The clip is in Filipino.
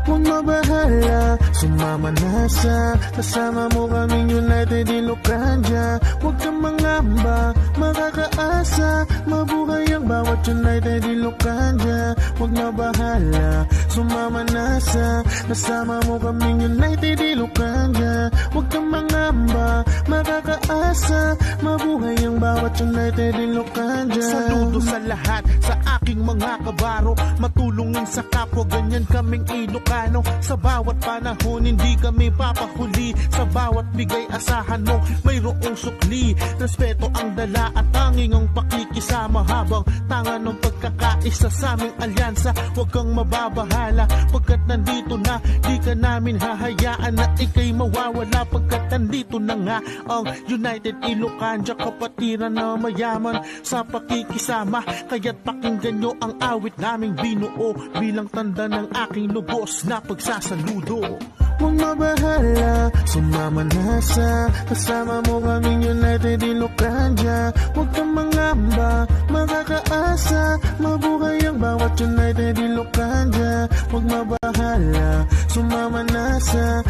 Huwag mabahala, sumama na sa kasama mo kaming United Ilocanja. Huwag kang mangamba, makakaasa, mabuhay ang bawat United Ilocanja. Huwag mabahala, sumama na sa kasama mo kaming United Ilocanja. Huwag kang mangamba, makakaasa, mabuhay ang bawat United Ilocanja. Saludo sa lahat, sa aking mga kabaro, matulungin sa kapwa, ganyan kaming Ilocano. Sa bawat panahon, hindi kami papahuli. Sa bawat bigay, asahan mo mayroong sukli. Respeto ang dala at tanging ang pakikisama, habang tanga ng pagkakaisa sa aming alyansa. Huwag kang mababahala, pagkat nandito na, di ka namin hahayaan na ikay mawawala. Pagkat nandito na nga ang United Ilocanja, kapatiran na mayaman sa pakikisama. Kaya't pakinggan nyo ang awit naming binuo, bilang tanda ng aking lubos na pagsasaludo. Huwag mabahala, sumama na sa kasama mo kaming United Ilocanja. Huwag kang mangamba, makakaasa, mabuhay ang bawat United Ilocanja. Huwag mabahala, sumama na sa